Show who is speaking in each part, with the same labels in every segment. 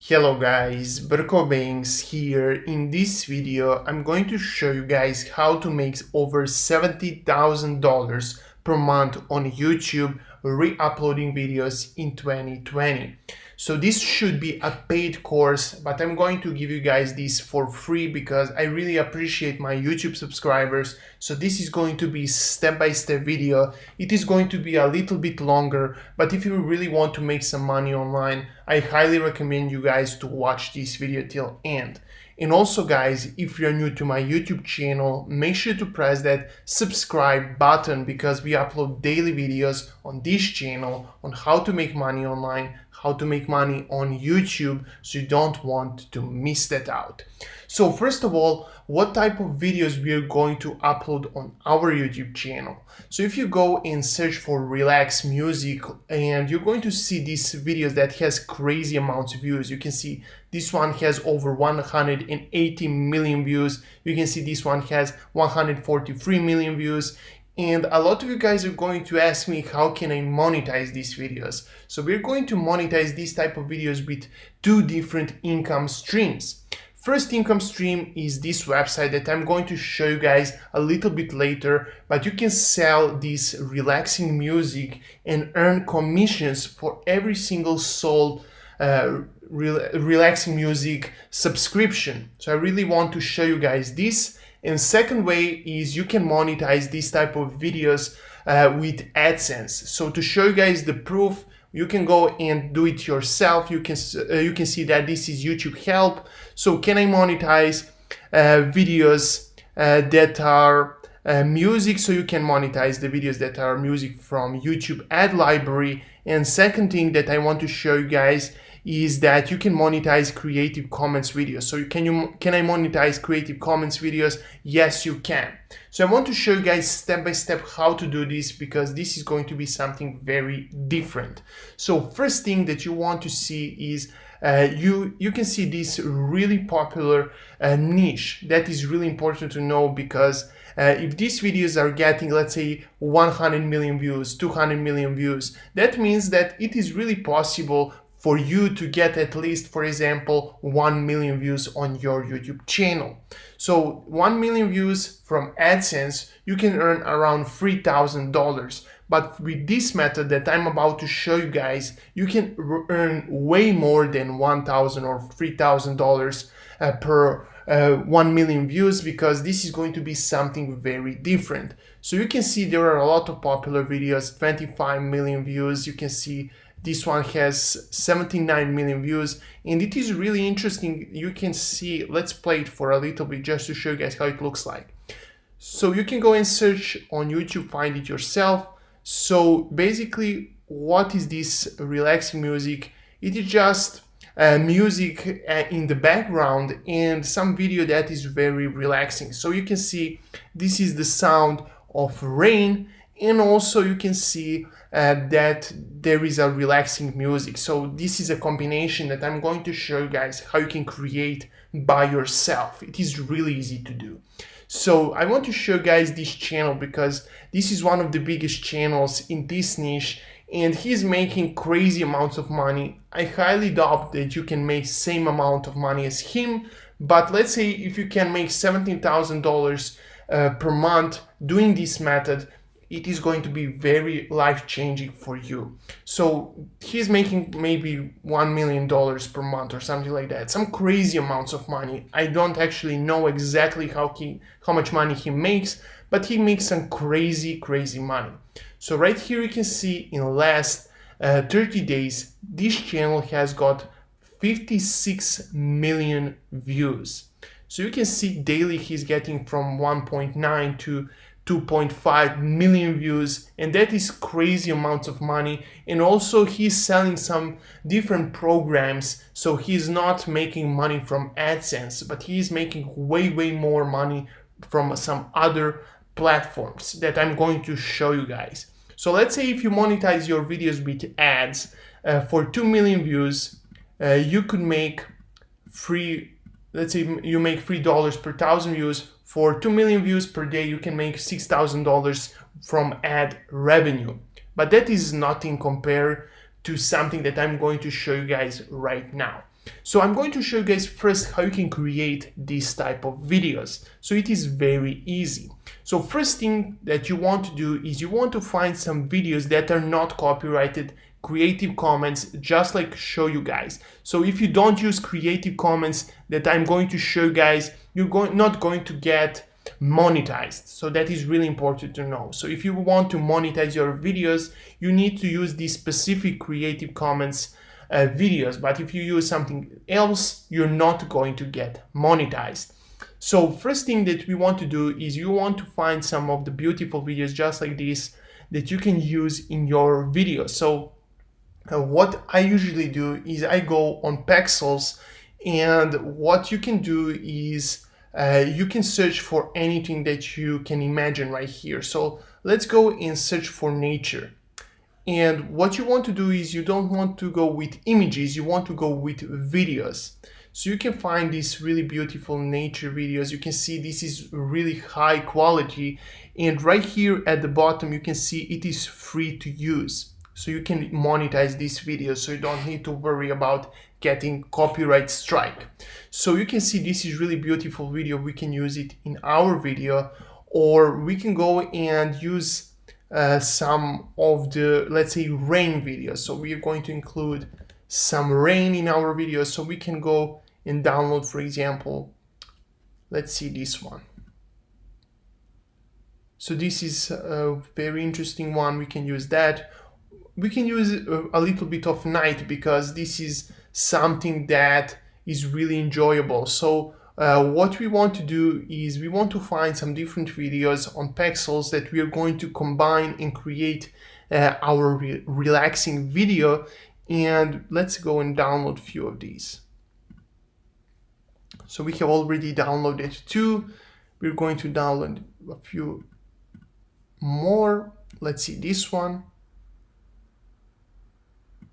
Speaker 1: Hello guys, Berko Banks here. In this video, I'm going to show you guys how to make over $70,000 per month on YouTube re-uploading videos in 2020. So this should be a paid course, but I'm going to give you guys this for free because I really appreciate my YouTube subscribers. So this is going to be step-by-step video. It is going to be a little bit longer, but if you really want to make some money online, I highly recommend you guys to watch this video till end. And also guys, if you're new to my YouTube channel, make sure to press that subscribe button because we upload daily videos on this channel on how to make money online, how to make money on YouTube, so you don't want to miss that out. So first of all, what type of videos we are going to upload on our YouTube channel? So if you go and search for relax music, and you're going to see these videos that has crazy amounts of views. You can see this one has over 180 million views. You can see this one has 143 million views. And a lot of you guys are going to ask me, how can I monetize these videos? So we're going to monetize these type of videos with two different income streams. First income stream is this website that I'm going to show you guys a little bit later, but you can sell this relaxing music and earn commissions for every single sold relaxing music subscription. So I really want to show you guys this. And second way is you can monetize this type of videos with AdSense. So to show you guys the proof, you can go and do it yourself. You can see that this is YouTube help. So can I monetize videos that are music? So you can monetize the videos that are music from YouTube ad library. And second thing that I want to show you guys is that you can monetize Creative Commons videos. So can I monetize Creative Commons videos? Yes, you can. So I want to show you guys step by step how to do this because this is going to be something very different. So first thing that you want to see is you can see this really popular niche. That is really important to know because if these videos are getting, let's say, 100 million views, 200 million views, that means that it is really possible for you to get at least, for example, 1 million views on your YouTube channel. So 1 million views from AdSense, you can earn around $3,000. But with this method that I'm about to show you guys, you can earn way more than $1,000 or $3,000 per 1 million views, because this is going to be something very different. So you can see there are a lot of popular videos, 25 million views. You can see this one has 79 million views, and it is really interesting. You can see, let's play it for a little bit just to show you guys how it looks like. So you can go and search on YouTube, find it yourself. So basically, what is this relaxing music? It is just music in the background and some video that is very relaxing. So you can see this is the sound of rain, and also you can see that there is a relaxing music. So this is a combination that I'm going to show you guys how you can create by yourself. It is really easy to do. So I want to show you guys this channel because this is one of the biggest channels in this niche, and he's making crazy amounts of money. I highly doubt that you can make same amount of money as him, but let's say if you can make $17,000 per month doing this method, it is going to be very life-changing for you. So he's making maybe $1 million per month or something like that, some crazy amounts of money. I don't actually know exactly how much money he makes, but he makes some crazy money. So right here you can see in the last 30 days, this channel has got 56 million views. So you can see daily he's getting from 1.9 to 2.5 million views, and that is crazy amounts of money. And also he's selling some different programs, so he's not making money from AdSense, but he's making way more money from some other platforms that I'm going to show you guys. So let's say if you monetize your videos with ads for 2 million views, you could make let's say you make $3 per 1,000 views. For 2 million views per day, you can make $6,000 from ad revenue. But that is nothing compared to something that I'm going to show you guys right now. So I'm going to show you guys first how you can create this type of videos. So it is very easy. So first thing that you want to do is you want to find some videos that are not copyrighted, Creative Commons, just like show you guys. So if you don't use Creative Commons that I'm going to show you guys, you're not going to get monetized. So that is really important to know. So if you want to monetize your videos, you need to use these specific Creative Commons videos, but if you use something else, you're not going to get monetized. So first thing that we want to do is you want to find some of the beautiful videos just like this that you can use in your video. So what I usually do is I go on Pexels, and what you can do is you can search for anything that you can imagine right here. So let's go and search for nature. And what you want to do is you don't want to go with images, you want to go with videos. So you can find these really beautiful nature videos. You can see this is really high quality. And right here at the bottom, you can see it is free to use. So you can monetize these videos, so you don't need to worry about getting copyright strike. So you can see this is really beautiful video. We can use it in our video, or we can go and use some of the, let's say, rain videos. So we are going to include some rain in our videos. So we can go and download, for example, let's see this one. So this is a very interesting one. We can use that. We can use a little bit of night because this is something that is really enjoyable. So what we want to do is we want to find some different videos on Pexels that we are going to combine and create our relaxing video. And let's go and download a few of these. So we have already downloaded 2. We're going to download a few more. Let's see this one.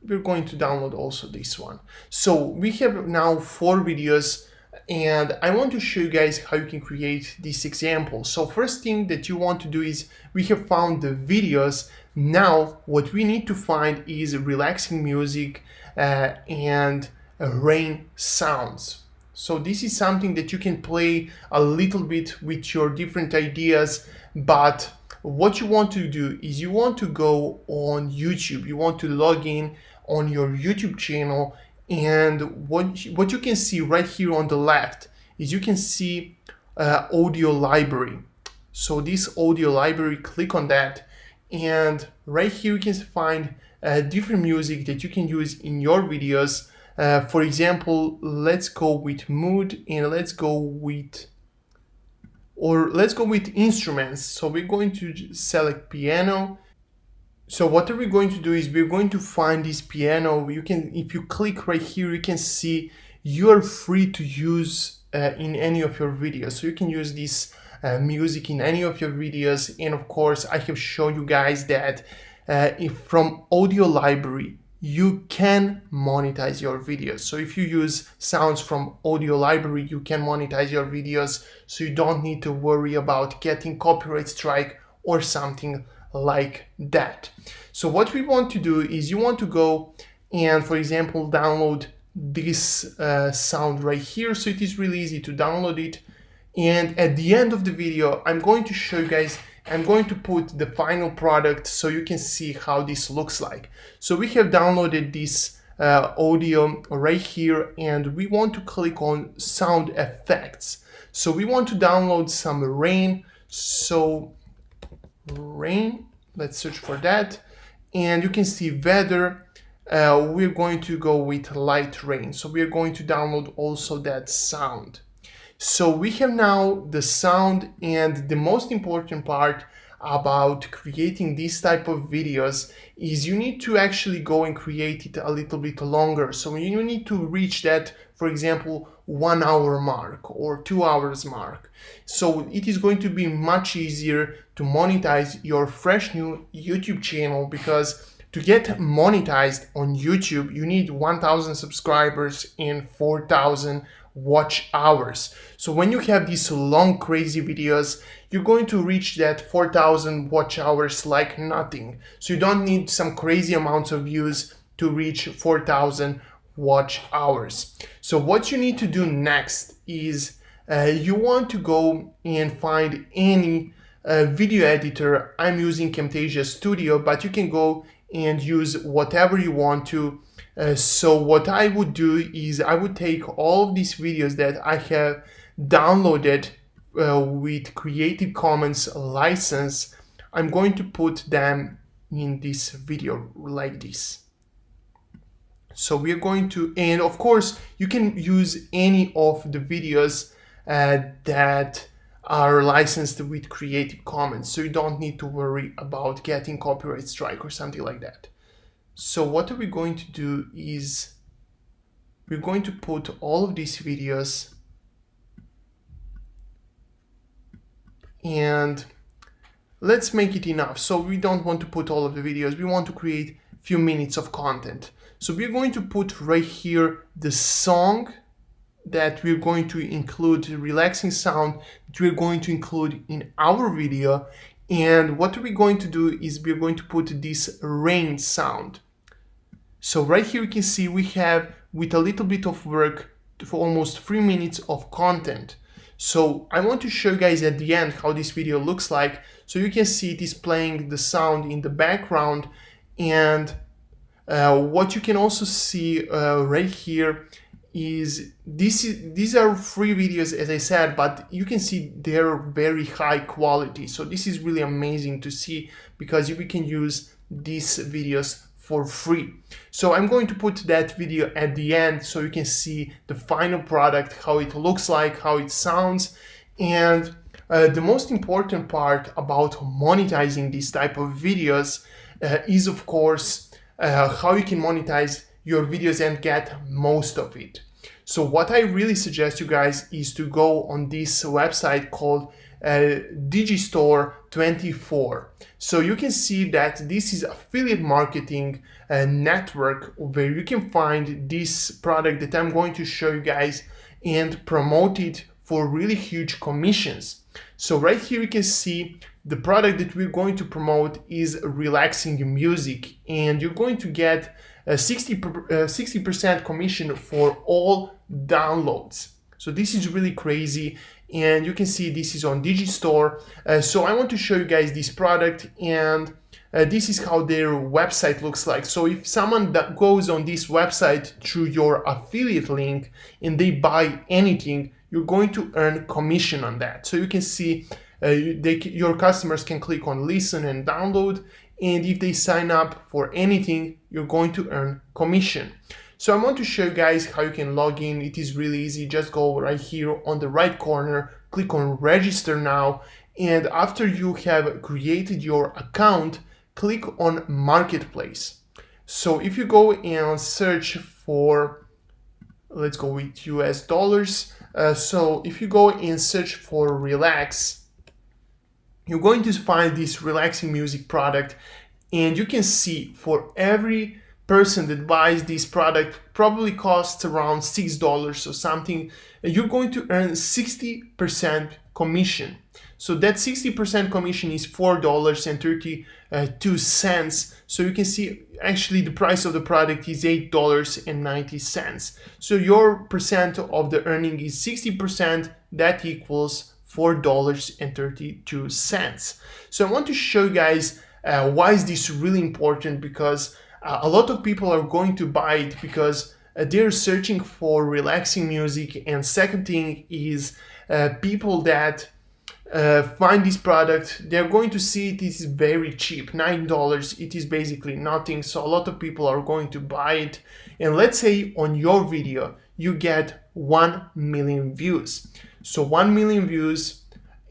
Speaker 1: We're going to download also this one. So we have now 4 videos, and I want to show you guys how you can create this example. So first thing that you want to do is we have found the videos. Now what we need to find is relaxing music and rain sounds. So this is something that you can play a little bit with your different ideas, but what you want to do is you want to go on YouTube. You want to log in on your YouTube channel, and what you can see right here on the left is you can see audio library. So this audio library, click on that, and right here you can find different music that you can use in your videos. For example, let's go with mood, and let's go with instruments. So we're going to select piano. So what are we going to do is we're going to find this piano. You can, if you click right here, you can see you are free to use in any of your videos. So you can use this music in any of your videos. And of course, I have shown you guys that if from audio library, you can monetize your videos. So if you use sounds from audio library, you can monetize your videos. So you don't need to worry about getting copyright strike or something like that. So what we want to do is you want to go and, for example, download this sound right here. So it is really easy to download it. And at the end of the video, I'm going to show you guys, I'm going to put the final product so you can see how this looks like. So we have downloaded this audio right here, and we want to click on sound effects. So we want to download some rain. So rain, let's search for that, and you can see weather. We're going to go with light rain, so we're going to download also that sound. So we have now the sound, and the most important part about creating this type of videos is you need to actually go and create it a little bit longer. So you need to reach that, for example, 1 hour mark or 2 hours mark. So it is going to be much easier to monetize your fresh new YouTube channel, because to get monetized on YouTube, you need 1,000 subscribers and 4,000 watch hours. So when you have these long crazy videos, you're going to reach that 4,000 watch hours like nothing. So you don't need some crazy amounts of views to reach 4,000 watch hours. So what you need to do next is you want to go and find any video editor. I'm using Camtasia Studio, but you can go and use whatever you want to. So what I would do is I would take all of these videos that I have downloaded with Creative Commons license. I'm going to put them in this video like this. So we're going to, and of course you can use any of the videos that are licensed with Creative Commons, so you don't need to worry about getting copyright strike or something like that. So what are we going to do is we're going to put all of these videos, and let's make it enough. So we don't want to put all of the videos, we want to create a few minutes of content. So we're going to put right here the song that we're going to include, the relaxing sound that we're going to include in our video. And what we're going to do is we're going to put this rain sound. So right here you can see we have, with a little bit of work, for almost 3 minutes of content. So I want to show you guys at the end how this video looks like. So you can see it is playing the sound in the background, and what you can also see right here is these are free videos, as I said, but you can see they're very high quality. So this is really amazing to see, because we can use these videos for free. So I'm going to put that video at the end so you can see the final product, how it looks like, how it sounds. And the most important part about monetizing these type of videos is, of course, how you can monetize your videos and get most of it. So what I really suggest you guys is to go on this website called Digistore24. So you can see that this is affiliate marketing network where you can find this product that I'm going to show you guys and promote it for really huge commissions. So right here you can see the product that we're going to promote is relaxing music, and you're going to get a 60% commission for all downloads. So this is really crazy, and you can see this is on Digistore. So I want to show you guys this product, and this is how their website looks like. So if someone that goes on this website through your affiliate link and they buy anything, you're going to earn commission on that. So you can see your customers can click on listen and download, and if they sign up for anything, you're going to earn commission. So I want to show you guys how you can log in. It is really easy. Just go right here on the right corner, click on register now, and after you have created your account, click on marketplace. So if you go and search for, let's go with US dollars. So if you go and search for relax, you're going to find this relaxing music product, and you can see for every person that buys this product, probably costs around $6 or something, you're going to earn 60% commission. So that 60% commission is $4.32. So you can see actually the price of the product is $8.90. So your percent of the earning is 60%, that equals $4.32. So I want to show you guys why is this really important, because a lot of people are going to buy it because they're searching for relaxing music, and second thing is people that find this product, they're going to see it is very cheap, $9. It is basically nothing, so a lot of people are going to buy it. And let's say on your video you get 1 million views. So 1 million views,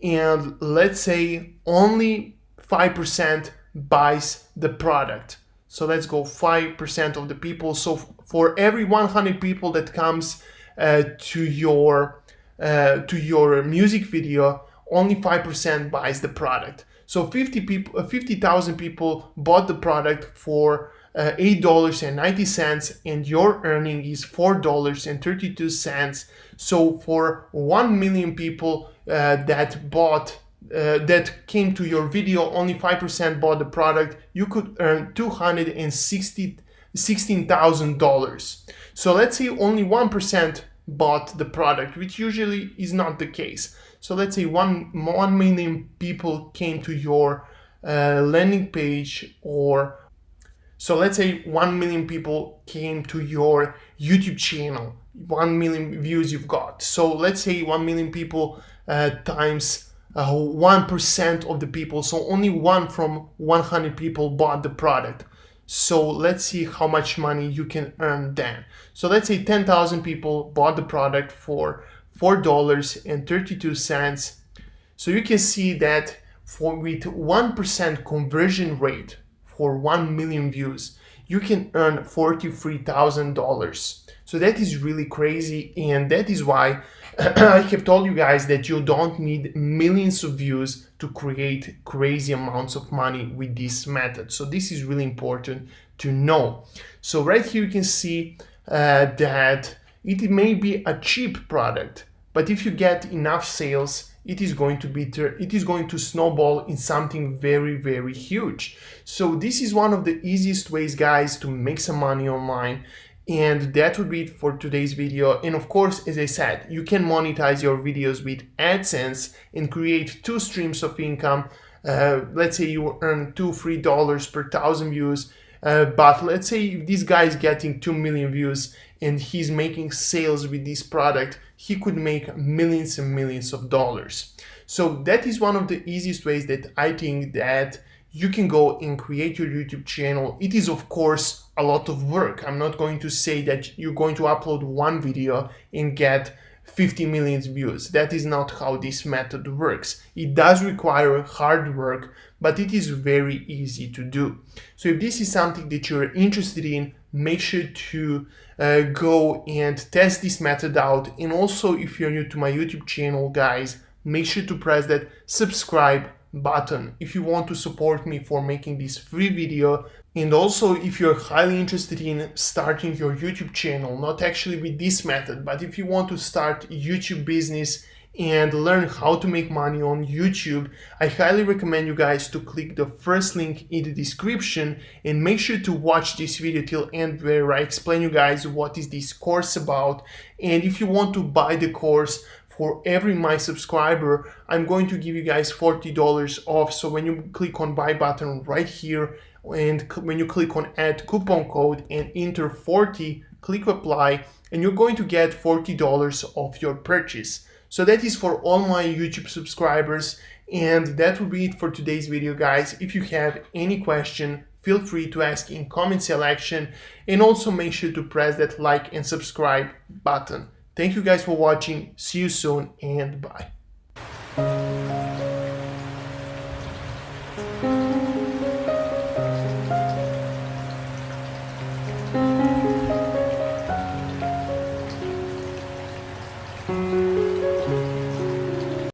Speaker 1: and let's say only 5% buys the product. So let's go 5% of the people. So for every 100 people that comes to your music video, only 5% buys the product. So 50,000 people bought the product for $8.90, and your earning is $4.32. So for 1 million people that came to your video, only 5% bought the product, you could earn $16,000. So let's say only 1% bought the product, which usually is not the case. So let's say 1 million people came to your landing page, or so let's say 1 million people came to your YouTube channel, 1 million views you've got. So let's say 1 million people times 1% of the people. So only 1 from 100 people bought the product. So let's see how much money you can earn then. So let's say 10,000 people bought the product for $4.32. So you can see that with 1% conversion rate for 1 million views, you can earn $43,000. So that is really crazy, and that is why I have told you guys that you don't need millions of views to create crazy amounts of money with this method. So this is really important to know. So right here you can see that it may be a cheap product, but if you get enough sales, it is going to snowball in something very, very huge. So this is one of the easiest ways, guys, to make some money online. And that would be it for today's video. And of course, as I said, you can monetize your videos with AdSense and create 2 streams of income. Let's say you earn $2-3 per 1,000 views. But let's say if this guy is getting 2 million views and he's making sales with this product, he could make millions and millions of dollars. So that is one of the easiest ways that I think that you can go and create your YouTube channel. It is, of course, a lot of work. I'm not going to say that you're going to upload one video and get 50 million views. That is not how this method works. It does require hard work, but it is very easy to do. So if this is something that you're interested in, make sure to go and test this method out. And also, if you're new to my YouTube channel, guys, make sure to press that subscribe button if you want to support me for making this free video. And also, if you're highly interested in starting your YouTube channel, not actually with this method, but if you want to start YouTube business and learn how to make money on YouTube, I highly recommend you guys to click the first link in the description and make sure to watch this video till end, where I explain you guys what is this course about. And if you want to buy the course, for every my subscriber, I'm going to give you guys $40 off. So when you click on buy button right here, and when you click on add coupon code and enter 40, click apply, and you're going to get $40 off your purchase. So that is for all my YouTube subscribers. And that will be it for today's video, guys. If you have any question, feel free to ask in comment section, and also make sure to press that like and subscribe button. Thank you guys for watching. See you soon, and bye.